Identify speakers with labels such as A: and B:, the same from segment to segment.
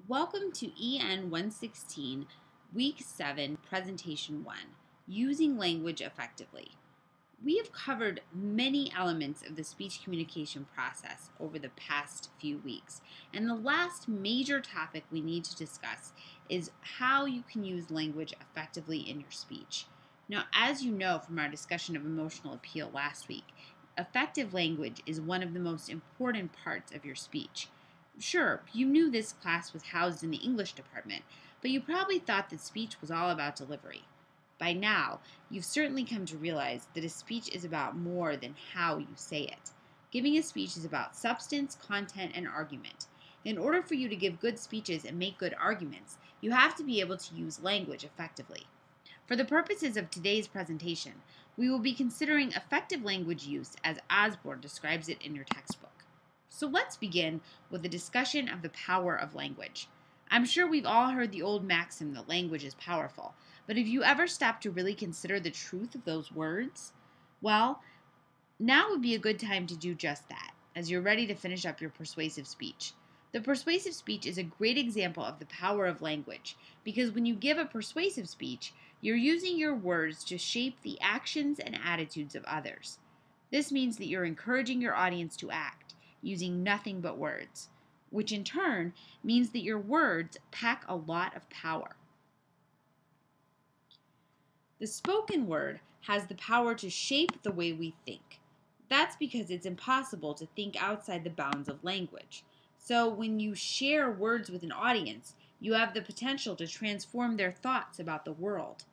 A: Welcome to EN116, Week 7, Presentation 1, Using Language Effectively. We have covered many elements of the speech communication process over the past few weeks, and the last major topic we need to discuss is how you can use language effectively in your speech. Now, as you know from our discussion of emotional appeal last week, effective language is one of the most important parts of your speech. Sure, you knew this class was housed in the English department, but you probably thought that speech was all about delivery. By now, you've certainly come to realize that a speech is about more than how you say it. Giving a speech is about substance, content, and argument. In order for you to give good speeches and make good arguments, you have to be able to use language effectively. For the purposes of today's presentation, we will be considering effective language use as Osborne describes it in your textbook. So let's begin with a discussion of the power of language. I'm sure we've all heard the old maxim that language is powerful, but have you ever stopped to really consider the truth of those words? Well, now would be a good time to do just that, as you're ready to finish up your persuasive speech. The persuasive speech is a great example of the power of language, because when you give a persuasive speech, you're using your words to shape the actions and attitudes of others. This means that you're encouraging your audience to act, using nothing but words, which in turn means that your words pack a lot of power. The spoken word has the power to shape the way we think. That's because it's impossible to think outside the bounds of language. So when you share words with an audience, you have the potential to transform their thoughts about the world.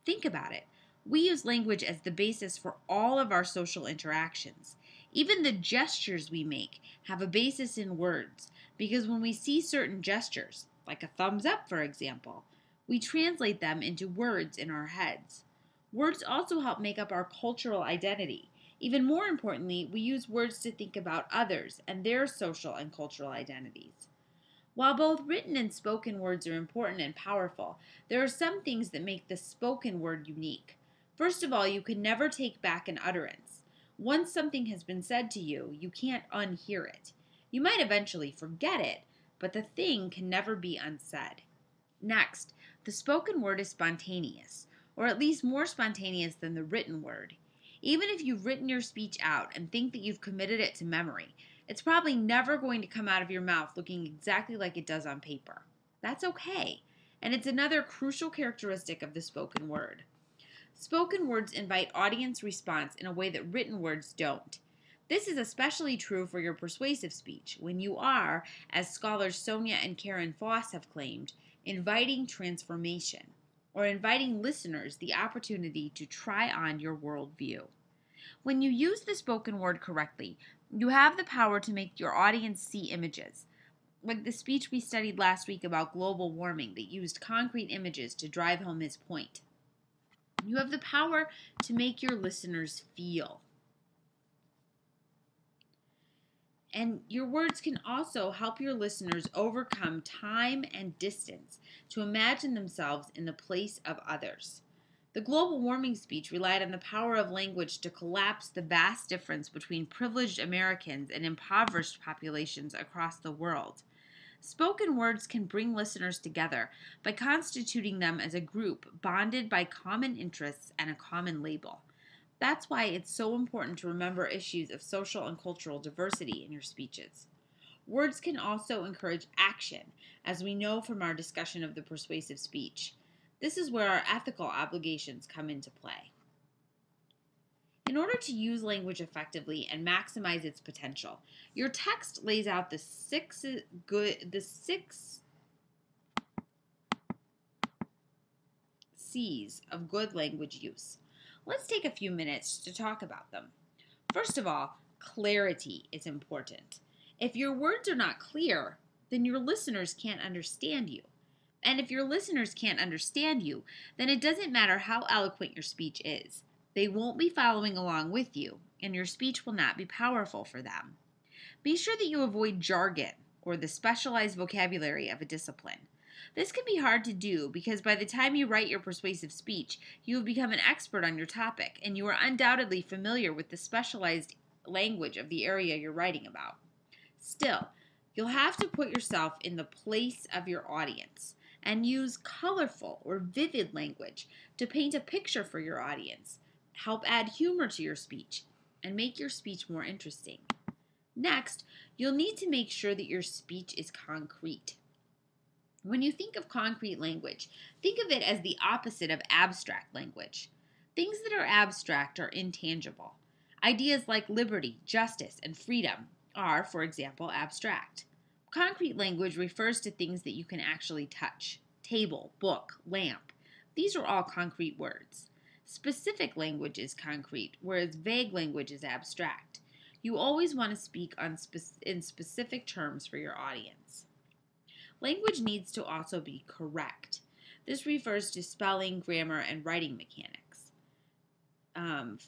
A: Think about it. We use language as the basis for all of our social interactions. Even the gestures we make have a basis in words, because when we see certain gestures, like a thumbs up for example, we translate them into words in our heads. Words also help make up our cultural identity. Even more importantly, we use words to think about others and their social and cultural identities. While both written and spoken words are important and powerful, there are some things that make the spoken word unique. First of all, you can never take back an utterance. Once something has been said to you, you can't unhear it. You might eventually forget it, but the thing can never be unsaid. Next, the spoken word is spontaneous, or at least more spontaneous than the written word. Even if you've written your speech out and think that you've committed it to memory, it's probably never going to come out of your mouth looking exactly like it does on paper. That's okay, and it's another crucial characteristic of the spoken word. Spoken words invite audience response in a way that written words don't. This is especially true for your persuasive speech, when you are, as scholars Sonia and Karen Foss have claimed, inviting transformation, or inviting listeners the opportunity to try on your worldview. When you use the spoken word correctly, you have the power to make your audience see images, like the speech we studied last week about global warming that used concrete images to drive home his point. You have the power to make your listeners feel. And your words can also help your listeners overcome time and distance to imagine themselves in the place of others. The global warming speech relied on the power of language to collapse the vast difference between privileged Americans and impoverished populations across the world. Spoken words can bring listeners together by constituting them as a group bonded by common interests and a common label. That's why it's so important to remember issues of social and cultural diversity in your speeches. Words can also encourage action, as we know from our discussion of the persuasive speech. This is where our ethical obligations come into play. In order to use language effectively and maximize its potential, your text lays out the six C's of good language use. Let's take a few minutes to talk about them. First of all, clarity is important. If your words are not clear, then your listeners can't understand you. And if your listeners can't understand you, then it doesn't matter how eloquent your speech is. They won't be following along with you, and your speech will not be powerful for them. Be sure that you avoid jargon, or the specialized vocabulary of a discipline. This can be hard to do because by the time you write your persuasive speech, you have become an expert on your topic, and you are undoubtedly familiar with the specialized language of the area you're writing about. Still, You'll have to put yourself in the place of your audience and use colorful or vivid language to paint a picture for your audience, help add humor to your speech, and make your speech more interesting. Next, you'll need to make sure that your speech is concrete. When you think of concrete language, think of it as the opposite of abstract language. Things that are abstract are intangible. Ideas like liberty, justice, and freedom are, for example, abstract. Concrete language refers to things that you can actually touch. Table, book, lamp. These are all concrete words. Specific language is concrete, whereas vague language is abstract. You always want to speak in specific terms for your audience. Language needs to also be correct. This refers to spelling, grammar, and writing mechanics.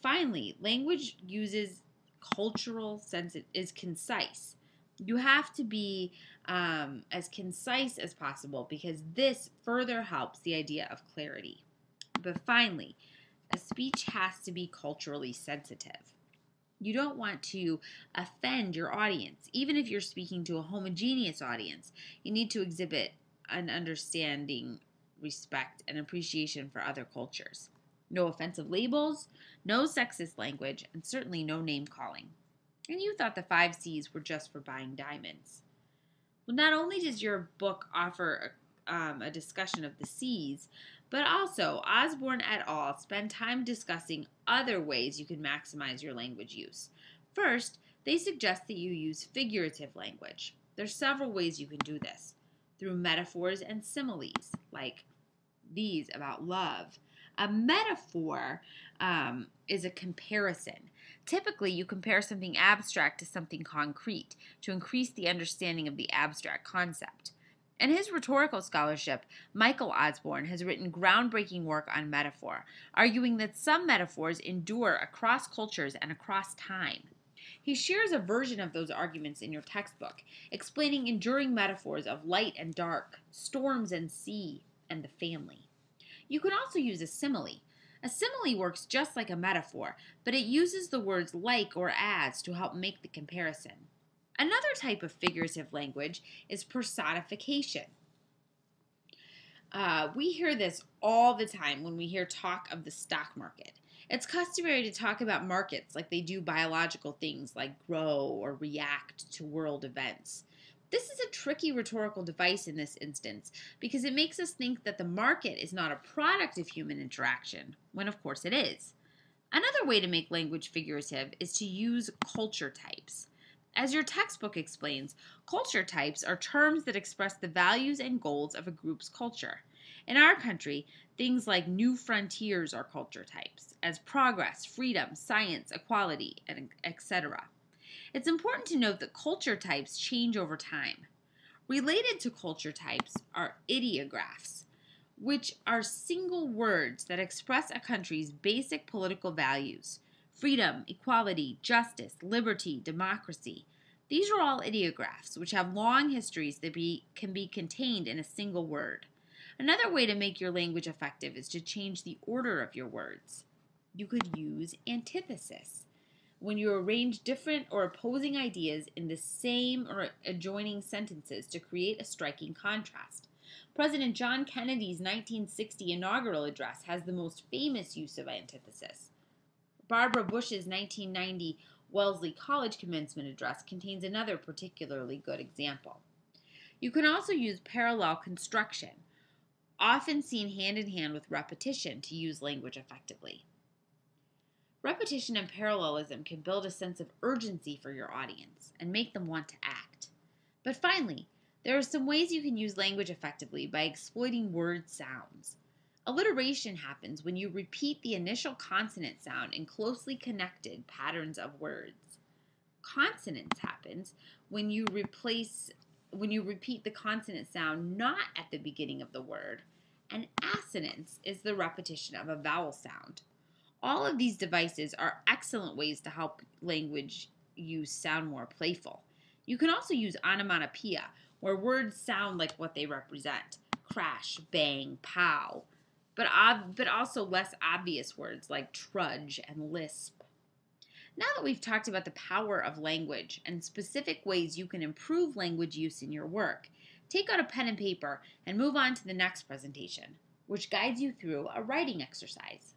A: Finally, language uses cultural sense is concise. You have to be as concise as possible because this further helps the idea of clarity. But finally, a speech has to be culturally sensitive. You don't want to offend your audience. Even if you're speaking to a homogeneous audience, you need to exhibit an understanding, respect, and appreciation for other cultures. No offensive labels, no sexist language, and certainly no name calling. And you thought the 5 C's were just for buying diamonds. Well, not only does your book offer a discussion of the C's, but also Osborne et al. Spend time discussing other ways you can maximize your language use. First, they suggest that you use figurative language. There's several ways you can do this. Through metaphors and similes, like these about love. A metaphor is a comparison. Typically, you compare something abstract to something concrete to increase the understanding of the abstract concept. In his rhetorical scholarship, Michael Osborne has written groundbreaking work on metaphor, arguing that some metaphors endure across cultures and across time. He shares a version of those arguments in your textbook, explaining enduring metaphors of light and dark, storms and sea, and the family. You can also use a simile. A simile works just like a metaphor, but it uses the words like or as to help make the comparison. Another type of figurative language is personification. We hear this all the time when we hear talk of the stock market. It's customary to talk about markets like they do biological things like grow or react to world events. This is a tricky rhetorical device in this instance because it makes us think that the market is not a product of human interaction, when of course it is. Another way to make language figurative is to use culture types. As your textbook explains, culture types are terms that express the values and goals of a group's culture. In our country, things like new frontiers are culture types, as progress, freedom, science, equality, and etc. It's important to note that culture types change over time. Related to culture types are ideographs, which are single words that express a country's basic political values. Freedom, equality, justice, liberty, democracy. These are all ideographs, which have long histories that can be contained in a single word. Another way to make your language effective is to change the order of your words. You could use antithesis, when you arrange different or opposing ideas in the same or adjoining sentences to create a striking contrast. President John Kennedy's 1960 inaugural address has the most famous use of antithesis. Barbara Bush's 1990 Wellesley College commencement address contains another particularly good example. You can also use parallel construction, often seen hand in hand with repetition, to use language effectively. Repetition and parallelism can build a sense of urgency for your audience and make them want to act. But finally, there are some ways you can use language effectively by exploiting word sounds. Alliteration happens when you repeat the initial consonant sound in closely connected patterns of words. Consonance happens when you repeat the consonant sound not at the beginning of the word, and assonance is the repetition of a vowel sound. All of these devices are excellent ways to help language use sound more playful. You can also use onomatopoeia, where words sound like what they represent: crash, bang, pow, but also less obvious words like trudge and lisp. Now that we've talked about the power of language and specific ways you can improve language use in your work, take out a pen and paper and move on to the next presentation, which guides you through a writing exercise.